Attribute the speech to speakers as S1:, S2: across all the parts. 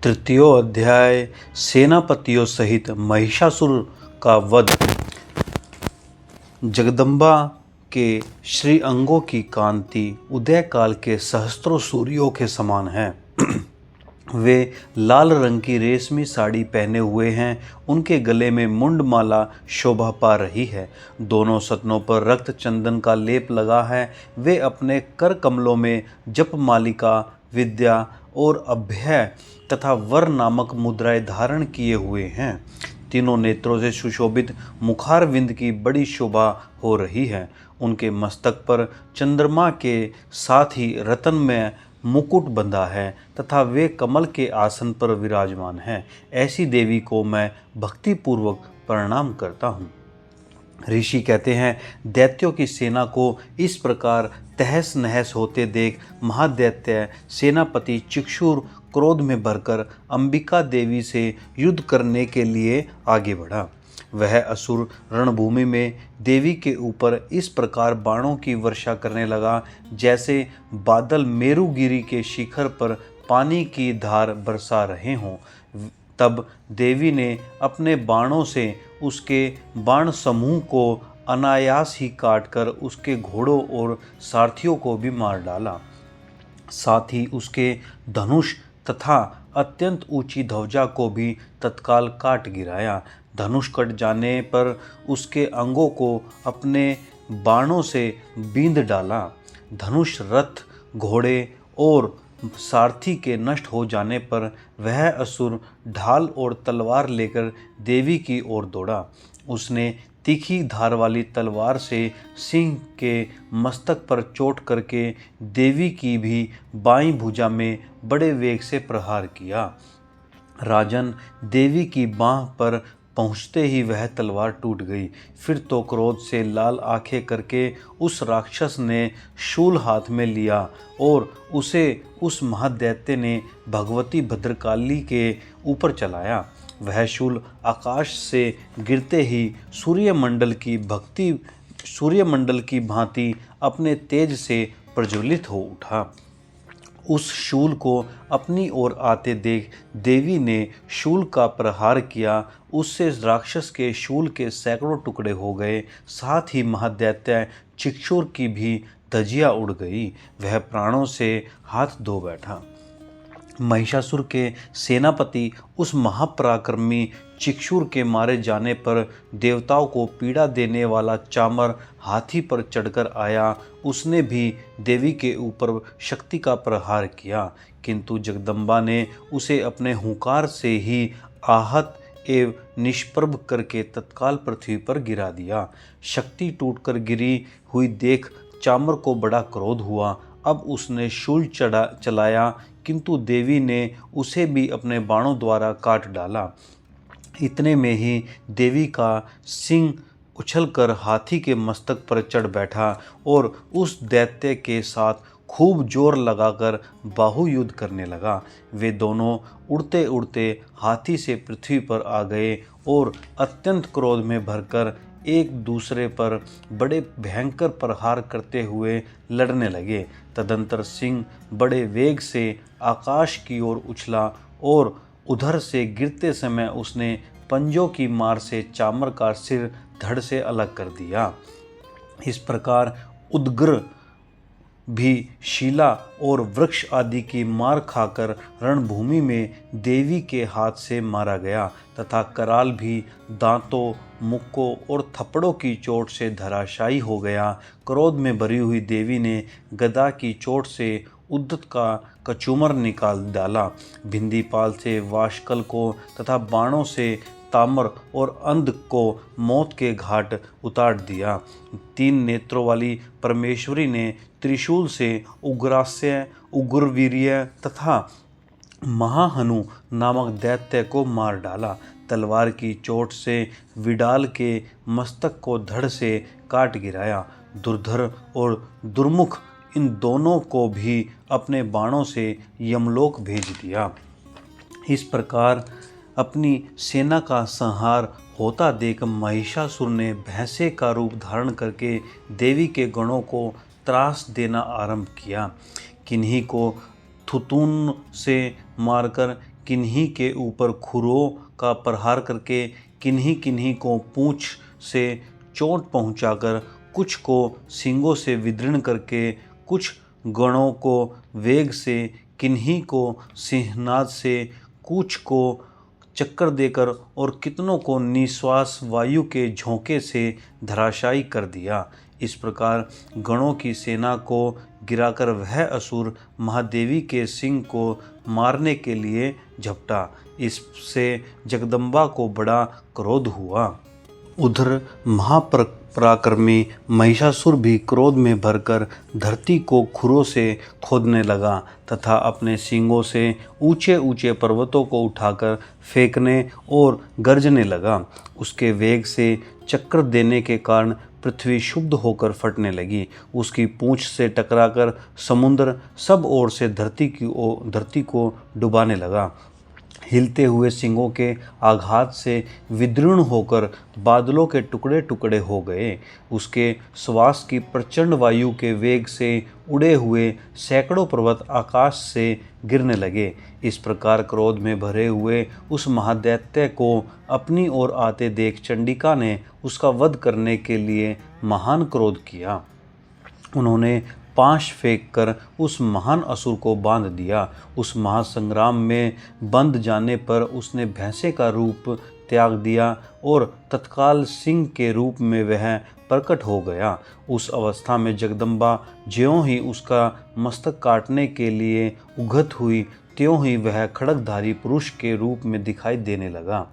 S1: तृतीय अध्याय सेनापतियों सहित महिषासुर का वध। जगदम्बा के श्री अंगों की कांति उदय काल के सहस्त्रों सूर्यों के समान है। वे लाल रंग की रेशमी साड़ी पहने हुए हैं। उनके गले में मुंडमाला शोभा पा रही है। दोनों सतनों पर रक्त चंदन का लेप लगा है। वे अपने कर कमलों में जप मालिका, विद्या और अभय तथा वर नामक मुद्राएं धारण किए हुए हैं। तीनों नेत्रों से सुशोभित मुखारविंद की बड़ी शोभा हो रही है। उनके मस्तक पर चंद्रमा के साथ ही रत्न में मुकुट बंधा है तथा वे कमल के आसन पर विराजमान हैं। ऐसी देवी को मैं भक्तिपूर्वक प्रणाम करता हूँ। ऋषि कहते हैं, दैत्यों की सेना को इस प्रकार तहस नहस होते देख महादैत्य सेनापति चिक्षुर क्रोध में भरकर अंबिका देवी से युद्ध करने के लिए आगे बढ़ा। वह असुर रणभूमि में देवी के ऊपर इस प्रकार बाणों की वर्षा करने लगा जैसे बादल मेरुगिरी के शिखर पर पानी की धार बरसा रहे हों। तब देवी ने अपने बाणों से उसके बाण समूह को अनायास ही काटकर उसके घोड़ों और सारथियों को भी मार डाला। साथ ही उसके धनुष तथा अत्यंत ऊंची ध्वजा को भी तत्काल काट गिराया। धनुष कट जाने पर उसके अंगों को अपने बाणों से बींध डाला। धनुष, रथ, घोड़े और सारथी के नष्ट हो जाने पर वह असुर ढाल और तलवार लेकर देवी की ओर दौड़ा। उसने तीखी धार वाली तलवार से सिंह के मस्तक पर चोट करके देवी की भी बाईं भुजा में बड़े वेग से प्रहार किया। राजन, देवी की बांह पर पहुँचते ही वह तलवार टूट गई। फिर तो क्रोध से लाल आंखें करके उस राक्षस ने शूल हाथ में लिया और उसे उस महादैत्य ने भगवती भद्रकाली के ऊपर चलाया। वह शूल आकाश से गिरते ही सूर्यमंडल की भांति अपने तेज से प्रज्वलित हो उठा। उस शूल को अपनी ओर आते देख देवी ने शूल का प्रहार किया। उससे राक्षस के शूल के सैकड़ों टुकड़े हो गए। साथ ही महादैत्य चिक्षुर की भी धज्जियां उड़ गई। वह प्राणों से हाथ धो बैठा। महिषासुर के सेनापति उस महापराक्रमी चिक्षुर के मारे जाने पर देवताओं को पीड़ा देने वाला चामर हाथी पर चढ़कर आया। उसने भी देवी के ऊपर शक्ति का प्रहार किया, किंतु जगदम्बा ने उसे अपने हुंकार से ही आहत एवं निष्प्रभ करके तत्काल पृथ्वी पर गिरा दिया। शक्ति टूटकर गिरी हुई देख चामर को बड़ा क्रोध हुआ। अब उसने शूल चलाया, किंतु देवी ने उसे भी अपने बाणों द्वारा काट डाला। इतने में ही देवी का सिंह उछलकर हाथी के मस्तक पर चढ़ बैठा और उस दैत्य के साथ खूब जोर लगाकर बाहुयुद्ध करने लगा। वे दोनों उड़ते उड़ते हाथी से पृथ्वी पर आ गए और अत्यंत क्रोध में भरकर एक दूसरे पर बड़े भयंकर प्रहार करते हुए लड़ने लगे। तदंतर सिंह बड़े वेग से आकाश की ओर उछला और उधर से गिरते समय उसने पंजों की मार से चामर का सिर धड़ से अलग कर दिया। इस प्रकार उदग्र भी शीला और वृक्ष आदि की मार खाकर रणभूमि में देवी के हाथ से मारा गया तथा कराल भी दांतों, मुक्कों और थप्पड़ों की चोट से धराशायी हो गया। क्रोध में भरी हुई देवी ने गदा की चोट से उद्धत का कचूमर निकाल डाला। भिंदीपाल से वाशकल को तथा बाणों से तामर और अंध को मौत के घाट उतार दिया। 3 नेत्रों वाली परमेश्वरी ने त्रिशूल से उग्रास्य, उग्रवीर्य तथा महाहनु नामक दैत्य को मार डाला। तलवार की चोट से विडाल के मस्तक को धड़ से काट गिराया। दुर्धर और दुर्मुख इन दोनों को भी अपने बाणों से यमलोक भेज दिया। इस प्रकार अपनी सेना का संहार होता देख महिषासुर ने भैंसे का रूप धारण करके देवी के गणों को त्रास देना आरंभ किया। किन्हीं को थुतून से मारकर, किन्हीं के ऊपर खुरों का प्रहार करके किन्हीं किन्हीं को पूंछ से चोट पहुंचाकर, कुछ को सींगों से विदीर्ण करके, कुछ गणों को वेग से, किन्हीं को सिंहनाद से, कुछ को चक्कर देकर और कितनों को निश्वास वायु के झोंके से धराशायी कर दिया। इस प्रकार गणों की सेना को गिराकर वह असुर महादेवी के सिंह को मारने के लिए झपटा। इससे जगदम्बा को बड़ा क्रोध हुआ। उधर महापराक्रमी महिषासुर भी क्रोध में भरकर धरती को खुरों से खोदने लगा तथा अपने सींगों से ऊंचे ऊंचे पर्वतों को उठाकर फेंकने और गरजने लगा। उसके वेग से चक्कर देने के कारण पृथ्वी शुद्ध होकर फटने लगी। उसकी पूंछ से टकराकर समुद्र सब ओर से धरती को डुबाने लगा। हिलते हुए सिंगों के आघात से विदीर्ण होकर बादलों के टुकड़े टुकड़े हो गए। उसके श्वास की प्रचंड वायु के वेग से उड़े हुए सैकड़ों पर्वत आकाश से गिरने लगे। इस प्रकार क्रोध में भरे हुए उस महादैत्य को अपनी ओर आते देख चंडिका ने उसका वध करने के लिए महान क्रोध किया। उन्होंने पाश फेंक कर उस महान असुर को बांध दिया। उस महासंग्राम में बंध जाने पर उसने भैंसे का रूप त्याग दिया और तत्काल सिंह के रूप में वह प्रकट हो गया। उस अवस्था में जगदम्बा ज्यों ही उसका मस्तक काटने के लिए उद्यत हुई, त्यों ही वह खड्गधारी पुरुष के रूप में दिखाई देने लगा।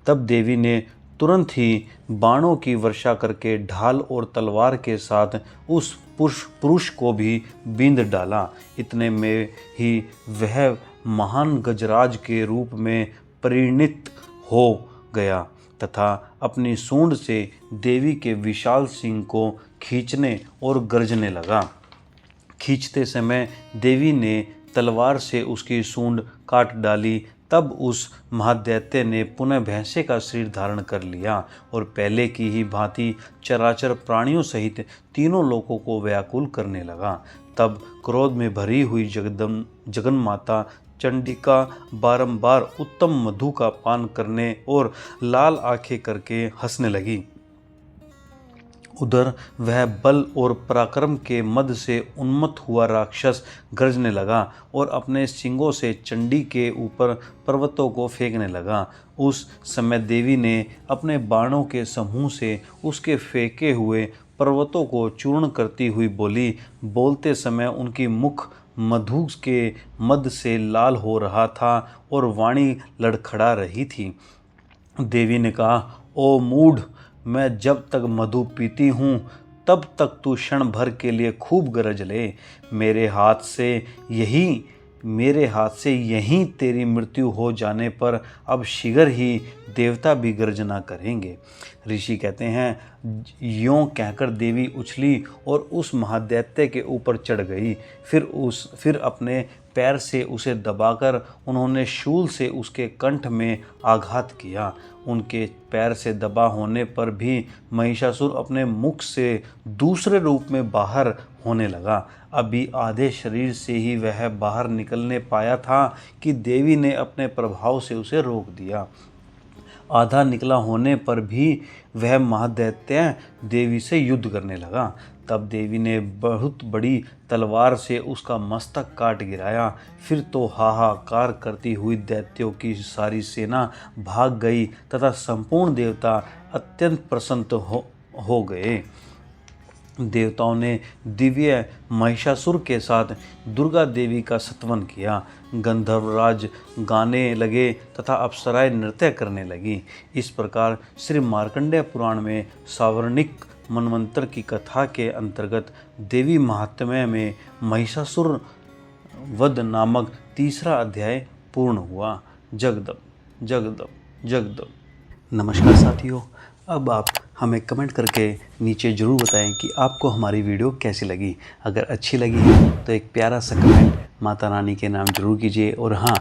S1: तब देवी ने तुरंत ही बाणों की वर्षा करके ढाल और तलवार के साथ उस पुरुष को भी बींध डाला। इतने में ही वह महान गजराज के रूप में परिणित हो गया तथा अपनी सूंड से देवी के विशाल सिंह को खींचने और गरजने लगा। खींचते समय देवी ने तलवार से उसकी सूंड काट डाली। तब उस महादैत्य ने पुनः भैंसे का शरीर धारण कर लिया और पहले की ही भांति चराचर प्राणियों सहित तीनों लोकों को व्याकुल करने लगा। तब क्रोध में भरी हुई जगन्माता चंडिका बारंबार उत्तम मधु का पान करने और लाल आंखें करके हंसने लगी। उधर वह बल और पराक्रम के मद से उन्मत्त हुआ राक्षस गरजने लगा और अपने सींगों से चंडी के ऊपर पर्वतों को फेंकने लगा। उस समय देवी ने अपने बाणों के समूह से उसके फेंके हुए पर्वतों को चूर्ण करती हुई बोली। बोलते समय उनकी मुख मधु के मद से लाल हो रहा था और वाणी लड़खड़ा रही थी। देवी ने कहा, ओ मूढ़, मैं जब तक मधु पीती हूँ तब तक तू क्षण भर के लिए खूब गरज ले। मेरे हाथ से यहीं तेरी मृत्यु हो जाने पर अब शीघ्र ही देवता भी गर्जना करेंगे। ऋषि कहते हैं, यों कहकर देवी उछली और उस महादैत्य के ऊपर चढ़ गई। फिर अपने पैर से उसे दबाकर उन्होंने शूल से उसके कंठ में आघात किया। उनके पैर से दबा होने पर भी महिषासुर अपने मुख से दूसरे रूप में बाहर होने लगा। अभी आधे शरीर से ही वह बाहर निकलने पाया था कि देवी ने अपने प्रभाव से उसे रोक दिया। आधा निकला होने पर भी वह महादैत्य देवी से युद्ध करने लगा। तब देवी ने बहुत बड़ी तलवार से उसका मस्तक काट गिराया। फिर तो हाहाकार करती हुई दैत्यों की सारी सेना भाग गई तथा संपूर्ण देवता अत्यंत प्रसन्न हो गए। देवताओं ने दिव्य महिषासुर के साथ दुर्गा देवी का सत्वन किया। गंधर्वराज गाने लगे तथा अप्सराएं नृत्य करने लगी। इस प्रकार श्री मार्कंडेय पुराण में सावर्णिक मनवंतर की कथा के अंतर्गत देवी महात्म्य में महिषासुर वध नामक तीसरा अध्याय पूर्ण हुआ। जगदम जगदम जगदम। नमस्कार साथियों, अब आप हमें कमेंट करके नीचे ज़रूर बताएं कि आपको हमारी वीडियो कैसी लगी। अगर अच्छी लगी है तो एक प्यारा सा कमेंट माता रानी के नाम जरूर कीजिए और हाँ,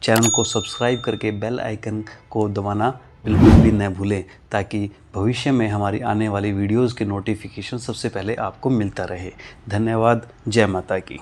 S1: चैनल को सब्सक्राइब करके बेल आइकन को दबाना बिल्कुल भी न भूलें ताकि भविष्य में हमारी आने वाली वीडियोज़ के नोटिफिकेशन सबसे पहले आपको मिलता रहे। धन्यवाद। जय माता की।